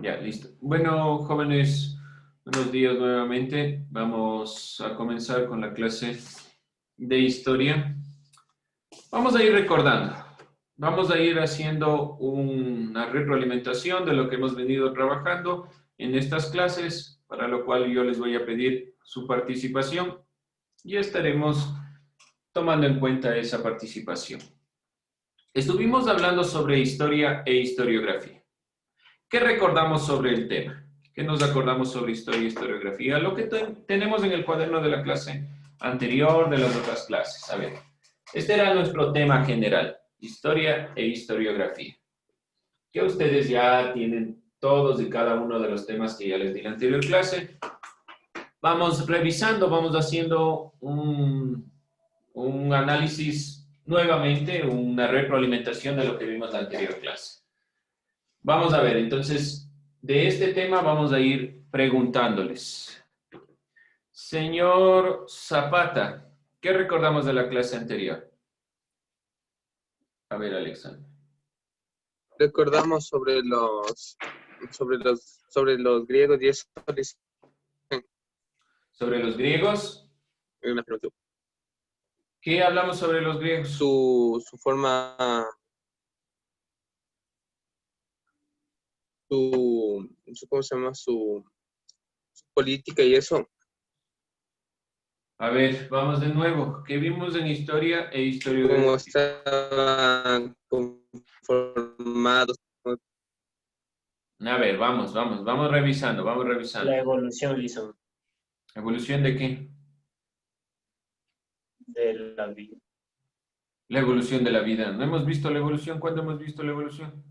Ya, listo. Bueno, jóvenes, buenos días nuevamente. Vamos a comenzar con la clase de historia. Vamos a ir recordando. Vamos a ir haciendo una retroalimentación de lo que hemos venido trabajando en estas clases, para lo cual yo les voy a pedir su participación y estaremos tomando en cuenta esa participación. Estuvimos hablando sobre historia e historiografía. ¿Qué recordamos sobre el tema? ¿Qué nos acordamos sobre historia e historiografía? Lo que tenemos en el cuaderno de la clase anterior, de las otras clases. A ver, este era nuestro tema general, historia e historiografía. Que ustedes ya tienen todos y cada uno de los temas que ya les di en la anterior clase. Vamos revisando, vamos haciendo un análisis nuevamente, una retroalimentación de lo que vimos en la anterior clase. Vamos a ver, entonces, de este tema vamos a ir preguntándoles. Señor Zapata, ¿qué recordamos de la clase anterior? A ver, Alexander. Recordamos sobre los griegos y eso. Sobre los griegos. ¿Qué hablamos sobre los griegos? Su forma, ¿cómo se llama? Su política y eso. A ver, vamos de nuevo. ¿Qué vimos en historia e historiografía? Cómo estaban conformados. A ver, vamos revisando, La evolución, Lison, ¿Evolución de qué? de la vida. La evolución de la vida. ¿No hemos visto la evolución? ¿Cuándo hemos visto la evolución?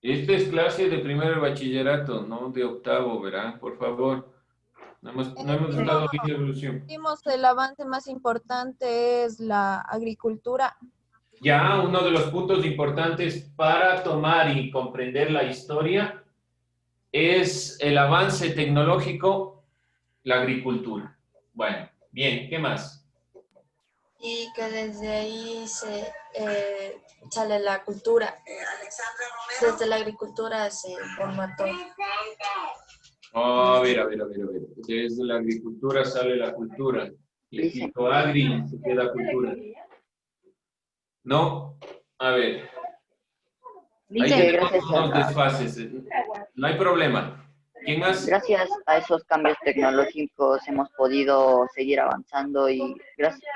Esta es clase de primero de bachillerato, no de octavo, ¿verdad? Por favor. No hemos dado bien la evolución. Vimos el avance más importante es la agricultura. Ya, uno de los puntos importantes para tomar y comprender la historia es el avance tecnológico, la agricultura. Bueno, bien, ¿qué más? Y que desde ahí sale la cultura. Desde la agricultura se forma todo. Oh, a ver. Desde la agricultura sale la cultura. Y quito agri, se queda cultura. No, a ver. Ahí tenemos unos desfases. No hay problema. ¿Quién más? Gracias a esos cambios tecnológicos hemos podido seguir avanzando y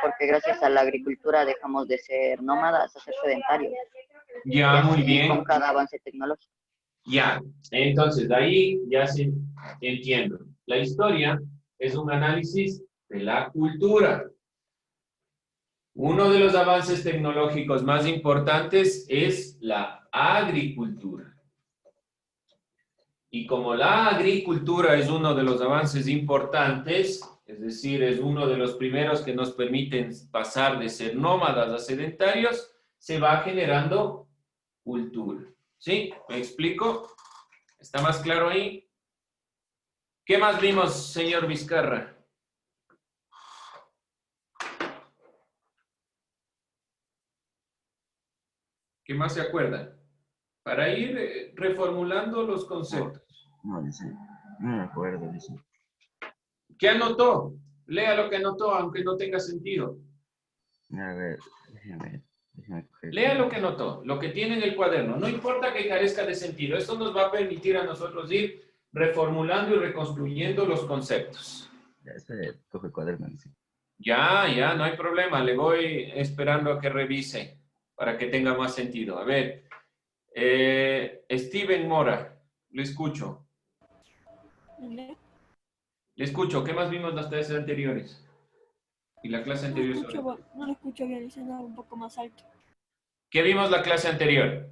porque gracias a la agricultura dejamos de ser nómadas a ser sedentarios. Ya, muy bien. Con cada avance tecnológico. Ya, entonces de ahí ya se entiendo. La historia es un análisis de la cultura. Uno de los avances tecnológicos más importantes es la agricultura. Y como la agricultura es uno de los avances importantes, es decir, es uno de los primeros que nos permiten pasar de ser nómadas a sedentarios, se va generando cultura. ¿Sí? ¿Me explico? ¿Está más claro ahí? ¿Qué más vimos, señor Vizcarra? ¿Qué más se acuerda? Para ir reformulando los conceptos. No me acuerdo, dice. ¿Qué anotó? Lea lo que anotó, aunque no tenga sentido. A ver, déjame coger. Lea lo que anotó, lo que tiene en el cuaderno. No importa que carezca de sentido. Esto nos va a permitir a nosotros ir reformulando y reconstruyendo los conceptos. Ya, coge el cuaderno, dice. Ya, no hay problema. Le voy esperando a que revise para que tenga más sentido. A ver, Steven Mora, le escucho. Le escucho. ¿Qué más vimos las clases anteriores? Y la clase anterior. No lo escucho bien, dice nada un poco más alto. ¿Qué vimos la clase anterior?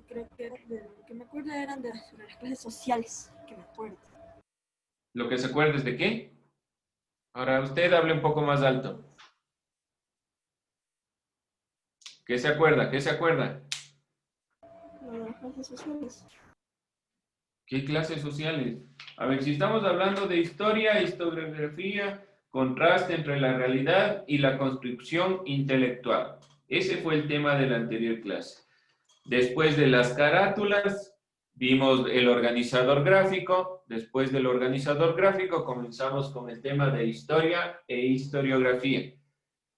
Creo que lo que me acuerdo eran de las clases sociales, que me acuerdo. ¿Lo que se acuerda es de qué? Ahora usted hable un poco más alto. ¿Qué se acuerda? ¿Qué se acuerda? Las clases sociales. ¿Qué clases sociales? A ver, si estamos hablando de historia, historiografía, contraste entre la realidad y la construcción intelectual. Ese fue el tema de la anterior clase. Después de las carátulas, vimos el organizador gráfico. Después del organizador gráfico, comenzamos con el tema de historia e historiografía.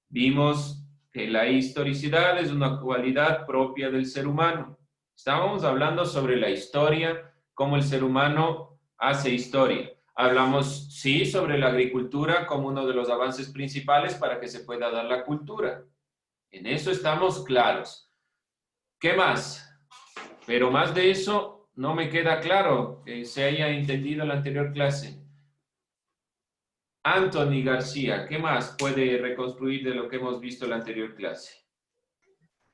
Vimos que la historicidad es una cualidad propia del ser humano. Estábamos hablando sobre la historia, cómo el ser humano hace historia. Hablamos, sí, sobre la agricultura como uno de los avances principales para que se pueda dar la cultura. En eso estamos claros. ¿Qué más? Pero más de eso no me queda claro que se haya entendido en la anterior clase. Anthony García, ¿qué más puede reconstruir de lo que hemos visto en la anterior clase?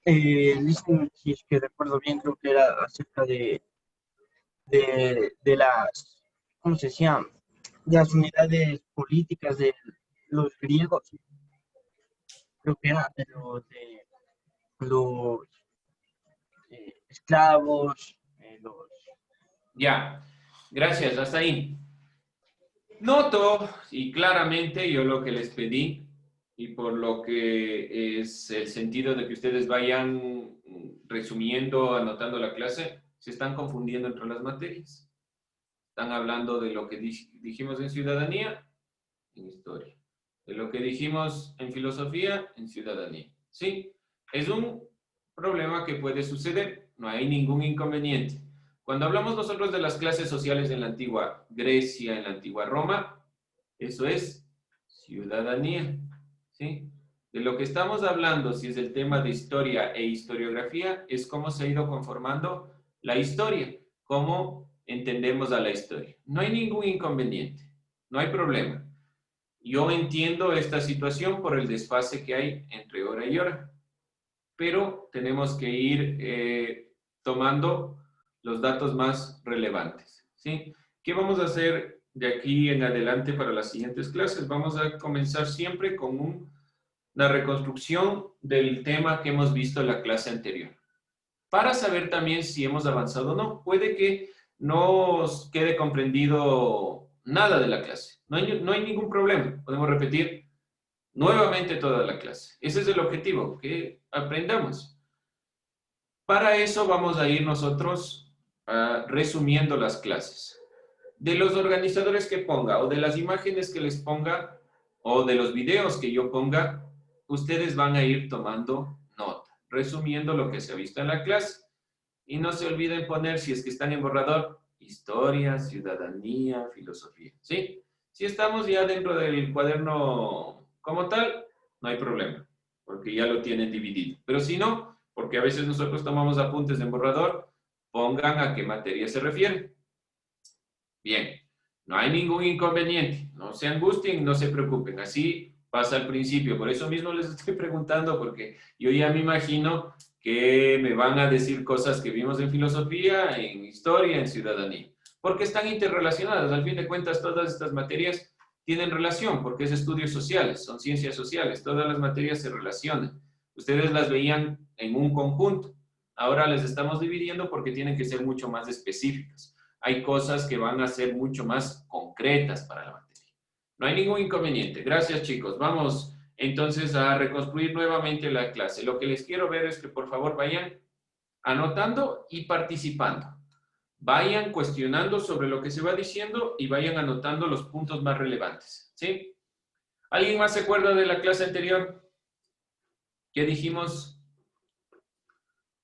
Listen, si es que recuerdo bien, creo que era acerca de las, ¿cómo se decía? De las unidades políticas de los griegos. Creo que era de los esclavos, los... Ya, gracias, hasta ahí. Noto, y claramente yo lo que les pedí, y por lo que es el sentido de que ustedes vayan resumiendo, anotando la clase, se están confundiendo entre las materias. Están hablando de lo que dijimos en ciudadanía, en historia. De lo que dijimos en filosofía, en ciudadanía. ¿Sí? Es un problema que puede suceder, no hay ningún inconveniente. Cuando hablamos nosotros de las clases sociales en la antigua Grecia, en la antigua Roma, eso es ciudadanía, ¿sí? De lo que estamos hablando, si es el tema de historia e historiografía, es cómo se ha ido conformando la historia, cómo entendemos a la historia. No hay ningún inconveniente, no hay problema. Yo entiendo esta situación por el desfase que hay entre hora y hora, pero tenemos que ir tomando los datos más relevantes, ¿sí? ¿Qué vamos a hacer de aquí en adelante para las siguientes clases? Vamos a comenzar siempre con una reconstrucción del tema que hemos visto en la clase anterior, para saber también si hemos avanzado o no. Puede que no os quede comprendido nada de la clase, no hay ningún problema, podemos repetir nuevamente toda la clase. Ese es el objetivo, que aprendamos. Para eso vamos a ir nosotros resumiendo las clases. De los organizadores que ponga, o de las imágenes que les ponga, o de los videos que yo ponga, ustedes van a ir tomando nota, resumiendo lo que se ha visto en la clase. Y no se olviden poner, si es que están en borrador, historia, ciudadanía, filosofía, ¿sí? Si estamos ya dentro del cuaderno como tal, no hay problema, porque ya lo tienen dividido. Pero si no, porque a veces nosotros tomamos apuntes en borrador, pongan a qué materia se refiere. Bien, no hay ningún inconveniente, no se angustien, no se preocupen, así pasa al principio. Por eso mismo les estoy preguntando, porque yo ya me imagino que me van a decir cosas que vimos en filosofía, en historia, en ciudadanía, porque están interrelacionadas. Al fin de cuentas, todas estas materias tienen relación, porque es estudios sociales, son ciencias sociales, todas las materias se relacionan. Ustedes las veían en un conjunto, ahora les estamos dividiendo porque tienen que ser mucho más específicas. Hay cosas que van a ser mucho más concretas para la materia. No hay ningún inconveniente. Gracias, chicos. Vamos entonces a reconstruir nuevamente la clase. Lo que les quiero ver es que por favor vayan anotando y participando. Vayan cuestionando sobre lo que se va diciendo y vayan anotando los puntos más relevantes, ¿sí? ¿Alguien más se acuerda de la clase anterior? ¿Qué dijimos?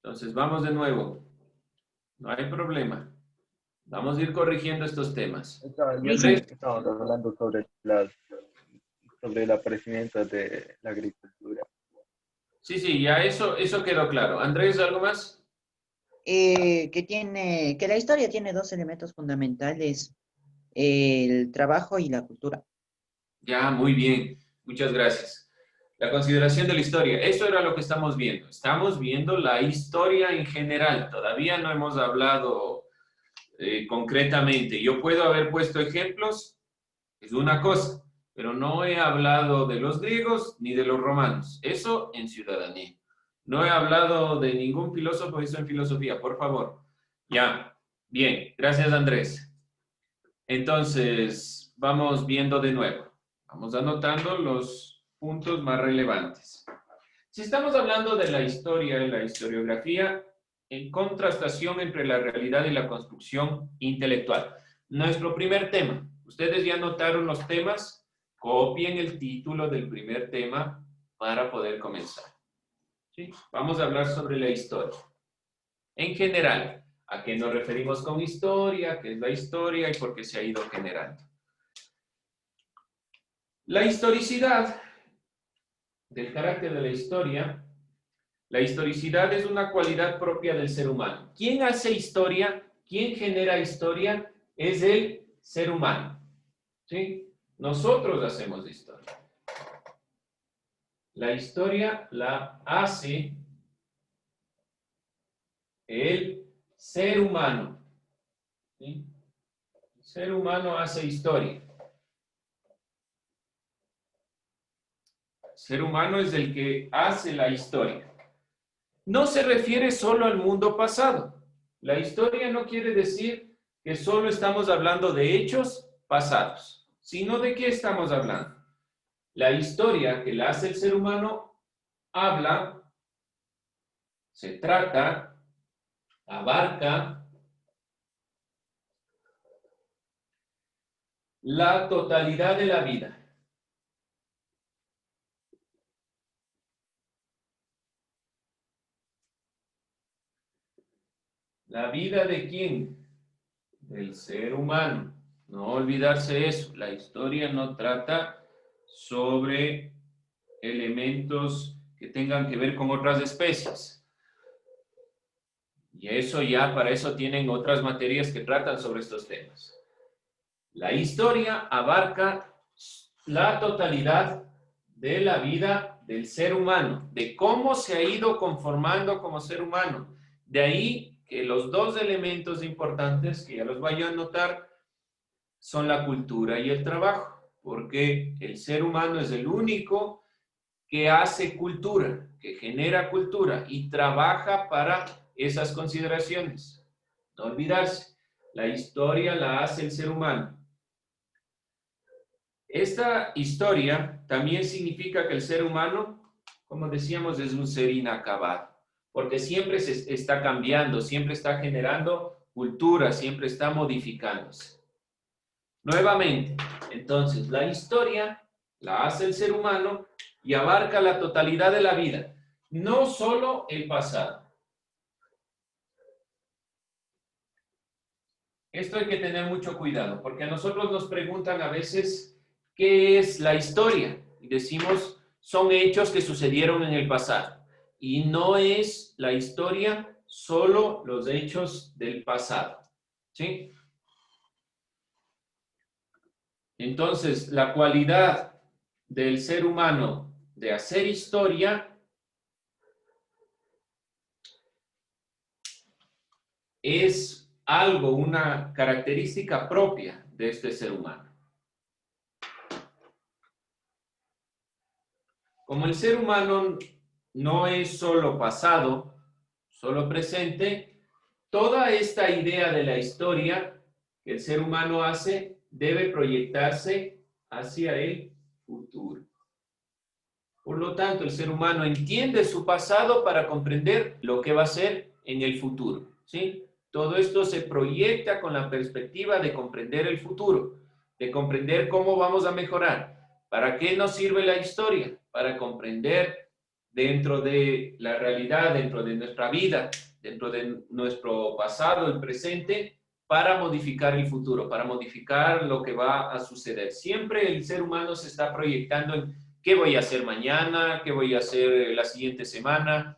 Entonces, vamos de nuevo. No hay problema. Vamos a ir corrigiendo estos temas. Estamos hablando sobre el aparecimiento de la agricultura. Sí, ya eso quedó claro. Andrés, ¿algo más? Que la historia tiene dos elementos fundamentales, el trabajo y la cultura. Ya, muy bien. Muchas gracias. La consideración de la historia. Eso era lo que estamos viendo. Estamos viendo la historia en general. Todavía no hemos hablado concretamente. Yo puedo haber puesto ejemplos, es una cosa, pero no he hablado de los griegos ni de los romanos. Eso en ciudadanía. No he hablado de ningún filósofo, eso en filosofía, por favor. Ya, bien. Gracias, Andrés. Entonces, vamos viendo de nuevo. Vamos anotando los puntos más relevantes. Si estamos hablando de la historia y la historiografía, en contrastación entre la realidad y la construcción intelectual. Nuestro primer tema. Ustedes ya notaron los temas. Copien el título del primer tema para poder comenzar. ¿Sí? Vamos a hablar sobre la historia. En general, ¿a qué nos referimos con historia? ¿Qué es la historia y por qué se ha ido generando? La historicidad, del carácter de la historicidad es una cualidad propia del ser humano. ¿Quién hace historia? ¿Quién genera historia? Es el ser humano. ¿Sí? Nosotros hacemos historia. La historia la hace el ser humano. ¿Sí? El ser humano hace historia. El ser humano es el que hace la historia. No se refiere solo al mundo pasado. La historia no quiere decir que solo estamos hablando de hechos pasados, sino de qué estamos hablando. La historia que la hace el ser humano habla, se trata, abarca la totalidad de la vida. ¿La vida de quién? Del ser humano. No olvidarse eso. La historia no trata sobre elementos que tengan que ver con otras especies. Y eso ya, para eso tienen otras materias que tratan sobre estos temas. La historia abarca la totalidad de la vida del ser humano, de cómo se ha ido conformando como ser humano. De ahí que los dos elementos importantes, que ya los vayan a notar, son la cultura y el trabajo, porque el ser humano es el único que hace cultura, que genera cultura y trabaja para esas consideraciones. No olvidarse, la historia la hace el ser humano. Esta historia también significa que el ser humano, como decíamos, es un ser inacabado, porque siempre se está cambiando, siempre está generando cultura, siempre está modificándose. Nuevamente, entonces, la historia la hace el ser humano y abarca la totalidad de la vida, no solo el pasado. Esto hay que tener mucho cuidado, porque a nosotros nos preguntan a veces qué es la historia. Y decimos, son hechos que sucedieron en el pasado. Y no es la historia solo los hechos del pasado. ¿Sí? Entonces, la cualidad del ser humano de hacer historia es algo, una característica propia de este ser humano. Como el ser humano no es solo pasado, solo presente, toda esta idea de la historia que el ser humano hace debe proyectarse hacia el futuro. Por lo tanto, el ser humano entiende su pasado para comprender lo que va a ser en el futuro, ¿sí? Todo esto se proyecta con la perspectiva de comprender el futuro, de comprender cómo vamos a mejorar. ¿Para qué nos sirve la historia? Para comprender dentro de la realidad, dentro de nuestra vida, dentro de nuestro pasado, el presente, para modificar el futuro, para modificar lo que va a suceder. Siempre el ser humano se está proyectando en qué voy a hacer mañana, qué voy a hacer la siguiente semana.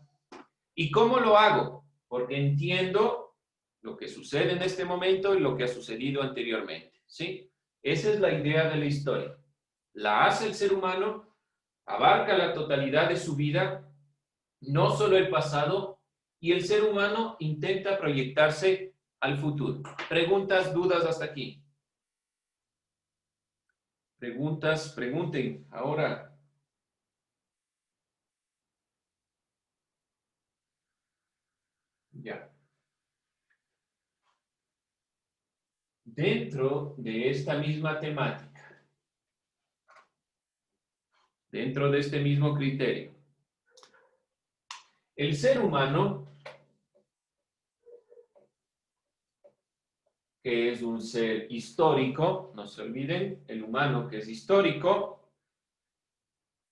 ¿Y cómo lo hago? Porque entiendo lo que sucede en este momento y lo que ha sucedido anteriormente, ¿sí? Esa es la idea de la historia. La hace el ser humano, abarca la totalidad de su vida, no solo el pasado, y el ser humano intenta proyectarse al futuro. ¿Preguntas, dudas hasta aquí? Preguntas, pregunten ahora. Ya. Dentro de esta misma temática, dentro de este mismo criterio, El ser humano, que es un ser histórico, no se olviden, el humano que es histórico,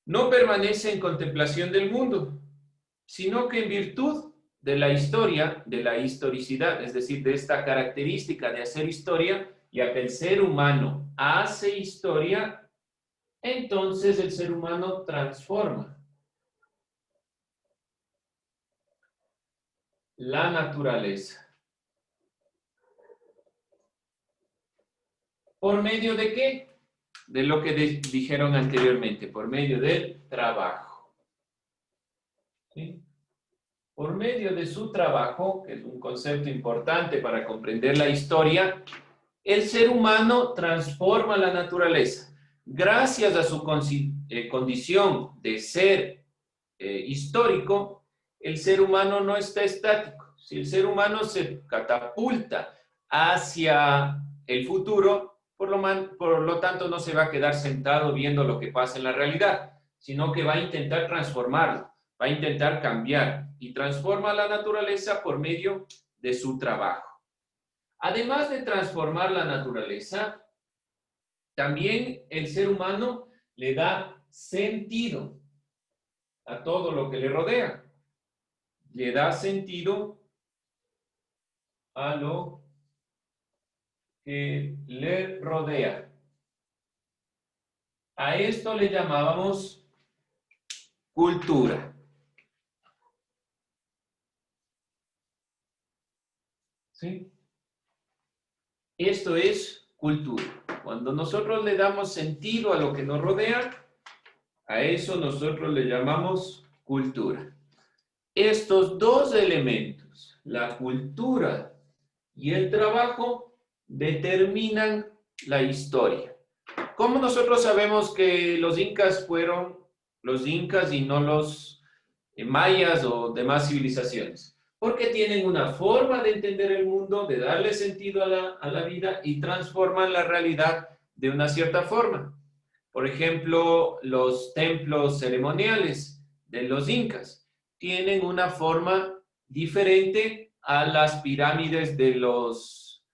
no permanece en contemplación del mundo, sino que en virtud de la historia, de la historicidad, es decir, de esta característica de hacer historia, ya que el ser humano hace historia, entonces el ser humano transforma la naturaleza. ¿Por medio de qué? De lo que dijeron anteriormente, por medio del trabajo. ¿Sí? Por medio de su trabajo, que es un concepto importante para comprender la historia, el ser humano transforma la naturaleza. Gracias a su condición de ser histórico, el ser humano no está estático. Si el ser humano se catapulta hacia el futuro, por lo tanto no se va a quedar sentado viendo lo que pasa en la realidad, sino que va a intentar transformarlo, va a intentar cambiar y transforma la naturaleza por medio de su trabajo. Además de transformar la naturaleza, también el ser humano le da sentido a todo lo que le rodea. Le da sentido a lo que le rodea. A esto le llamábamos cultura. ¿Sí? Esto es cultura. Cuando nosotros le damos sentido a lo que nos rodea, a eso nosotros le llamamos cultura. Estos dos elementos, la cultura y el trabajo, determinan la historia. ¿Cómo nosotros sabemos que los incas fueron los incas y no los mayas o demás civilizaciones? Porque tienen una forma de entender el mundo, de darle sentido a la vida y transforman la realidad de una cierta forma. Por ejemplo, los templos ceremoniales de los incas tienen una forma diferente a las pirámides de los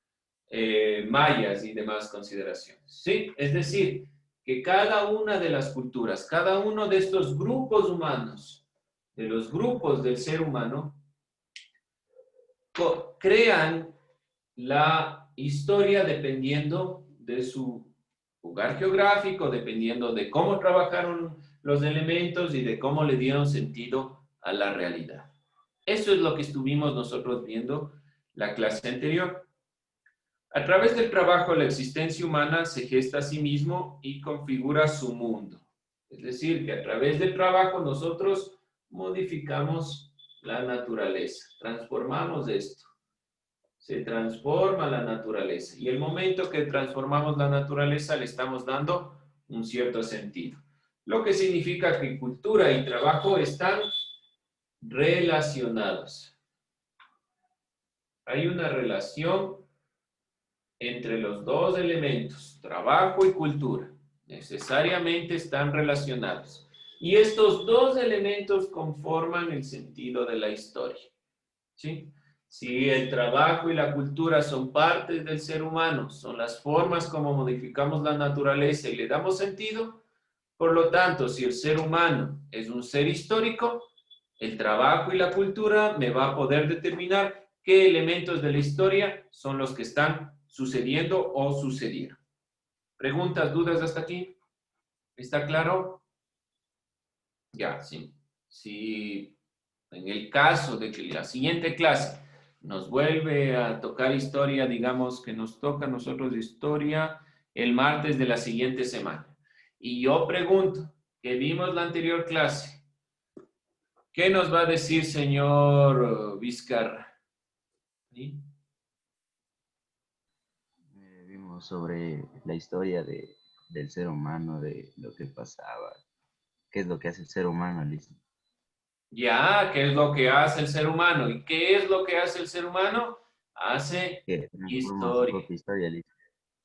mayas y demás consideraciones. ¿Sí? Es decir, que cada una de las culturas, cada uno de estos grupos humanos, de los grupos del ser humano, crean la historia dependiendo de su lugar geográfico, dependiendo de cómo trabajaron los elementos y de cómo le dieron sentido a la realidad. Eso es lo que estuvimos nosotros viendo la clase anterior. A través del trabajo, la existencia humana se gesta a sí mismo y configura su mundo. Es decir, que a través del trabajo nosotros modificamos la naturaleza, transformamos esto. Se transforma la naturaleza. Y el momento que transformamos la naturaleza le estamos dando un cierto sentido. Lo que significa que cultura y trabajo están relacionados. Hay una relación entre los dos elementos, trabajo y cultura. Necesariamente están relacionados. Y estos dos elementos conforman el sentido de la historia. ¿Sí? Si el trabajo y la cultura son partes del ser humano, son las formas como modificamos la naturaleza y le damos sentido, por lo tanto, si el ser humano es un ser histórico, el trabajo y la cultura me va a poder determinar qué elementos de la historia son los que están sucediendo o sucedieron. ¿Preguntas, dudas hasta aquí? ¿Está claro? Ya, sí. Si en el caso de que la siguiente clase nos vuelve a tocar historia, digamos que nos toca a nosotros historia el martes de la siguiente semana. Y yo pregunto, que vimos la anterior clase, ¿qué nos va a decir señor Vizcarra? ¿Sí? Vimos sobre la historia del ser humano, de lo que pasaba. ¿Qué es lo que hace el ser humano, Alicia? Ya, ¿qué es lo que hace el ser humano? ¿Y qué es lo que hace el ser humano? Hace historia. Alicia.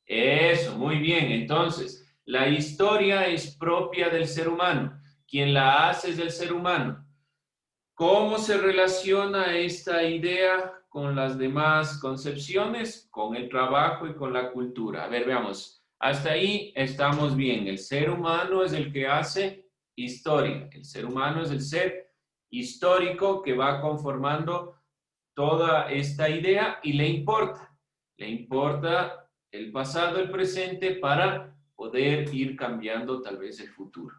Eso, muy bien. Entonces, la historia es propia del ser humano. Quien la hace es el ser humano. ¿Cómo se relaciona esta idea con las demás concepciones? Con el trabajo y con la cultura. A ver, veamos. Hasta ahí estamos bien. El ser humano es el que hace historia. El ser humano es el ser histórico que va conformando toda esta idea y le importa. Le importa el pasado, el presente, para poder ir cambiando tal vez el futuro.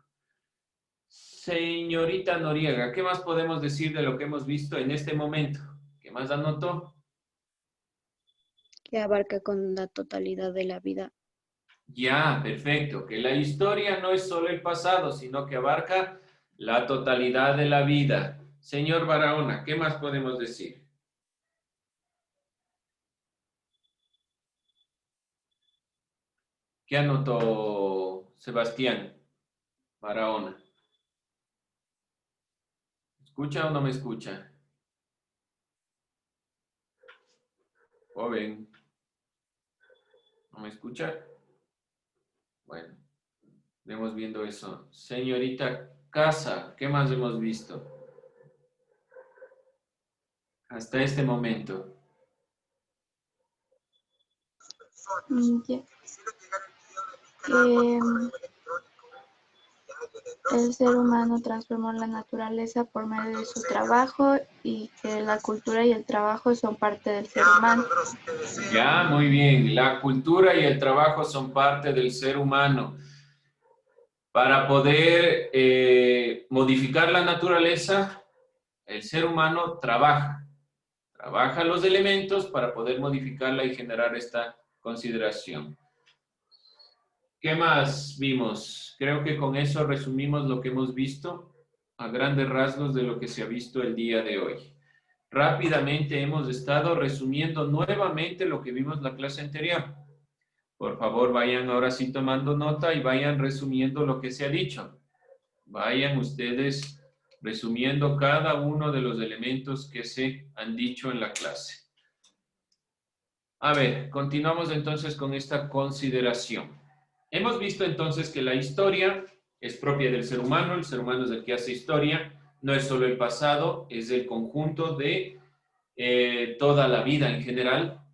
Señorita Noriega, ¿qué más podemos decir de lo que hemos visto en este momento? ¿Qué más anotó? Que abarca con la totalidad de la vida. Ya, perfecto. Que la historia no es solo el pasado, sino que abarca la totalidad de la vida. Señor Barahona, ¿qué más podemos decir? ¿Qué anotó Sebastián Barahona? ¿Escucha o no me escucha? Joven. ¿No me escucha? Bueno, vemos viendo eso. Señorita Casa, ¿qué más hemos visto? Hasta este momento. El ser humano transformó la naturaleza por medio de su trabajo y que la cultura y el trabajo son parte del ser humano. Ya, muy bien. La cultura y el trabajo son parte del ser humano. Para poder modificar la naturaleza, el ser humano trabaja los elementos para poder modificarla y generar esta consideración. ¿Qué más vimos? Creo que con eso resumimos lo que hemos visto a grandes rasgos de lo que se ha visto el día de hoy. Rápidamente hemos estado resumiendo nuevamente lo que vimos la clase anterior. Por favor, vayan ahora sí tomando nota y vayan resumiendo lo que se ha dicho. Vayan ustedes resumiendo cada uno de los elementos que se han dicho en la clase. A ver, continuamos entonces con esta consideración. Hemos visto entonces que la historia es propia del ser humano. El ser humano es el que hace historia. No es solo el pasado, es el conjunto de toda la vida en general.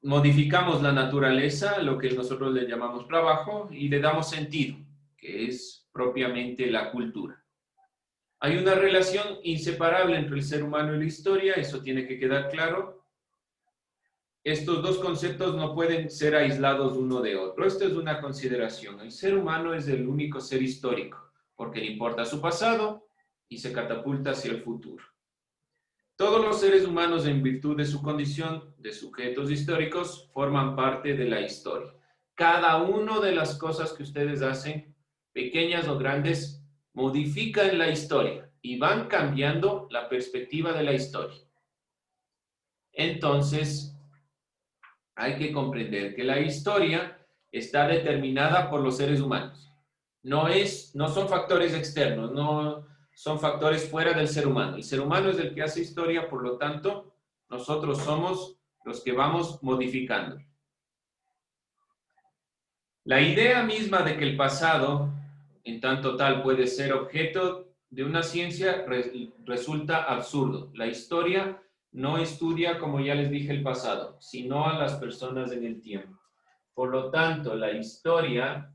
Modificamos la naturaleza, lo que nosotros le llamamos trabajo, y le damos sentido, que es propiamente la cultura. Hay una relación inseparable entre el ser humano y la historia, eso tiene que quedar claro. Estos dos conceptos no pueden ser aislados uno de otro. Esto es una consideración. El ser humano es el único ser histórico, porque le importa su pasado y se catapulta hacia el futuro. Todos los seres humanos, en virtud de su condición de sujetos históricos, forman parte de la historia. Cada una de las cosas que ustedes hacen, pequeñas o grandes, modifican la historia y van cambiando la perspectiva de la historia. Entonces, hay que comprender que la historia está determinada por los seres humanos. No son factores externos, no son factores fuera del ser humano. El ser humano es el que hace historia, por lo tanto, nosotros somos los que vamos modificando. La idea misma de que el pasado, en tanto tal, puede ser objeto de una ciencia resulta absurdo. La historia no estudia, como ya les dije, el pasado, sino a las personas en el tiempo. Por lo tanto, la historia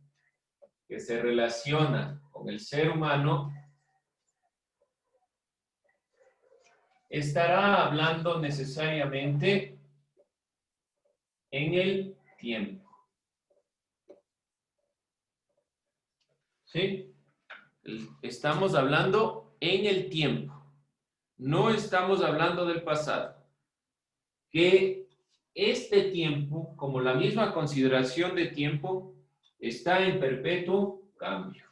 que se relaciona con el ser humano estará hablando necesariamente en el tiempo. ¿Sí? Estamos hablando en el tiempo. No estamos hablando del pasado. Que este tiempo, como la misma consideración de tiempo, está en perpetuo cambio.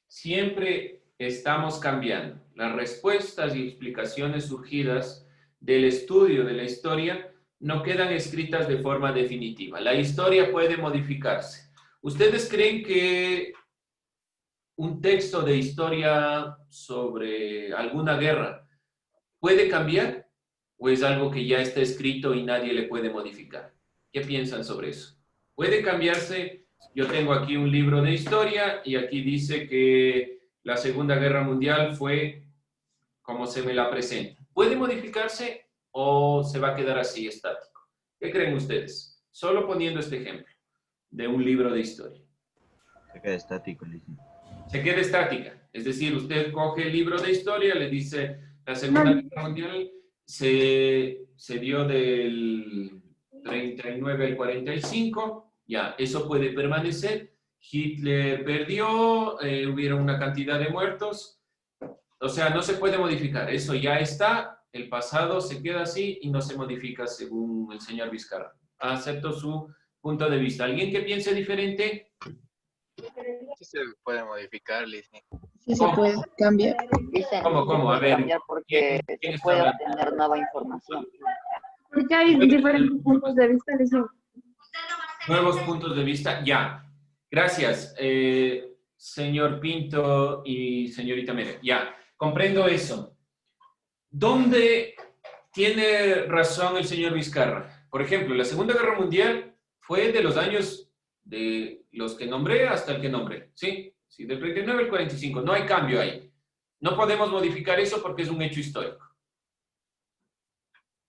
Siempre estamos cambiando. Las respuestas y explicaciones surgidas del estudio de la historia no quedan escritas de forma definitiva. La historia puede modificarse. ¿Ustedes creen que un texto de historia sobre alguna guerra puede cambiar? ¿O es algo que ya está escrito y nadie le puede modificar? ¿Qué piensan sobre eso? Puede cambiarse. Yo tengo aquí un libro de historia y aquí dice que la Segunda Guerra Mundial fue como se me la presenta. ¿Puede modificarse o se va a quedar así, estático? ¿Qué creen ustedes? Solo poniendo este ejemplo de un libro de historia. Se queda estático, Liz. Se queda estática. Es decir, usted coge el libro de historia, le dice la Segunda Guerra Mundial se dio del 39 al 45, ya, eso puede permanecer. Hitler perdió, hubieron una cantidad de muertos, o sea, no se puede modificar, eso ya está, el pasado se queda así y no se modifica según el señor Vizcarra. Acepto su punto de vista. ¿Alguien que piense diferente? Sí se puede modificar, Liz. Sí se puede cambiar. Dicen, ¿Cómo? se puede A ver, cambiar porque ¿quién se está puede hablando? obtener nueva información. Porque hay diferentes puntos de vista, dicen. Nuevos puntos de vista, ya. Gracias, señor Pinto y señorita Mere. Ya, comprendo eso. ¿Dónde tiene razón el señor Vizcarra? Por ejemplo, la Segunda Guerra Mundial fue de los años de los que nombré hasta el que nombré, ¿sí? Sí, del 39 al 45, no hay cambio ahí. No podemos modificar eso porque es un hecho histórico.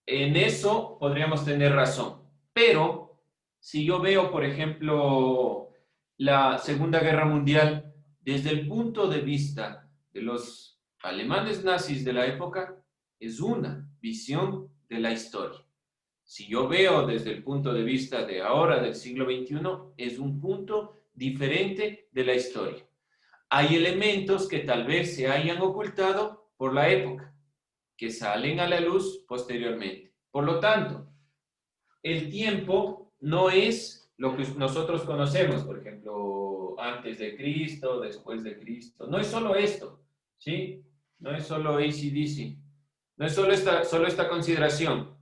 En eso podríamos tener razón. Pero, si yo veo, por ejemplo, la Segunda Guerra Mundial desde el punto de vista de los alemanes nazis de la época, es una visión de la historia. Si yo veo desde el punto de vista de ahora, del siglo XXI, es un punto diferente de la historia. Hay elementos que tal vez se hayan ocultado por la época, que salen a la luz posteriormente. Por lo tanto, el tiempo no es lo que nosotros conocemos, por ejemplo, antes de Cristo, después de Cristo. No es solo esto, ¿sí? No es solo AC/DC. No es solo esta consideración,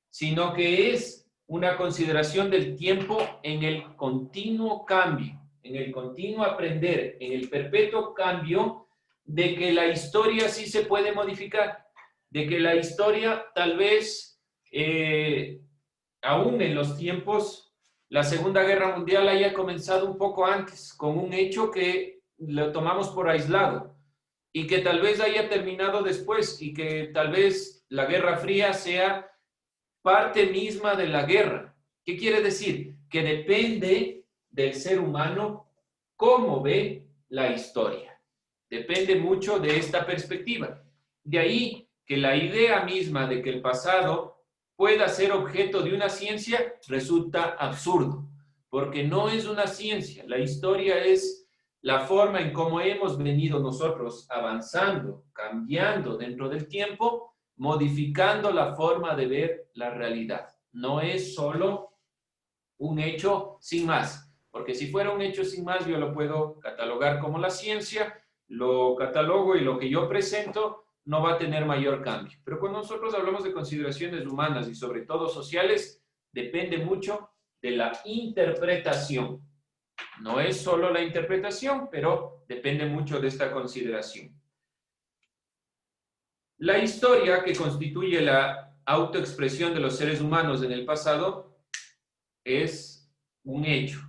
sino que es una consideración del tiempo en el continuo cambio, en el continuo aprender, en el perpetuo cambio de que la historia sí se puede modificar, de que la historia tal vez, aún en los tiempos, la Segunda Guerra Mundial haya comenzado un poco antes, con un hecho que lo tomamos por aislado, y que tal vez haya terminado después, y que tal vez la Guerra Fría sea parte misma de la guerra. ¿Qué quiere decir? Que depende del ser humano cómo ve la historia. Depende mucho de esta perspectiva. De ahí que la idea misma de que el pasado pueda ser objeto de una ciencia resulta absurdo, porque no es una ciencia. La historia es la forma en cómo hemos venido nosotros avanzando, cambiando dentro del tiempo, modificando la forma de ver la realidad. No es solo un hecho sin más, porque si fuera un hecho sin más, yo lo puedo catalogar como la ciencia, lo catalogo y lo que yo presento no va a tener mayor cambio. Pero cuando nosotros hablamos de consideraciones humanas y sobre todo sociales, depende mucho de la interpretación. No es solo la interpretación, pero depende mucho de esta consideración. La historia, que constituye la autoexpresión de los seres humanos en el pasado, es un hecho.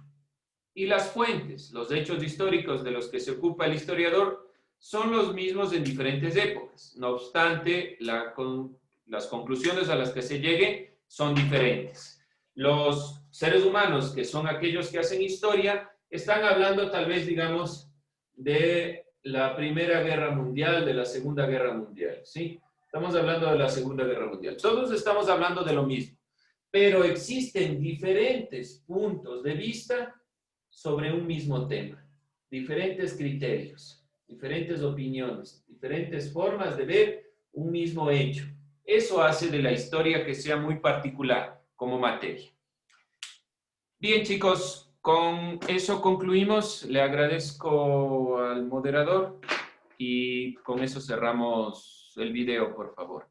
Y las fuentes, los hechos históricos de los que se ocupa el historiador, son los mismos en diferentes épocas. No obstante, las conclusiones a las que se llegue son diferentes. Los seres humanos, que son aquellos que hacen historia, están hablando tal vez, digamos, de la Primera Guerra Mundial, de la Segunda Guerra Mundial, ¿sí? Estamos hablando de la Segunda Guerra Mundial. Todos estamos hablando de lo mismo, pero existen diferentes puntos de vista sobre un mismo tema, diferentes criterios, diferentes opiniones, diferentes formas de ver un mismo hecho. Eso hace de la historia que sea muy particular como materia. Bien, chicos, con eso concluimos. Le agradezco al moderador y con eso cerramos el video, por favor.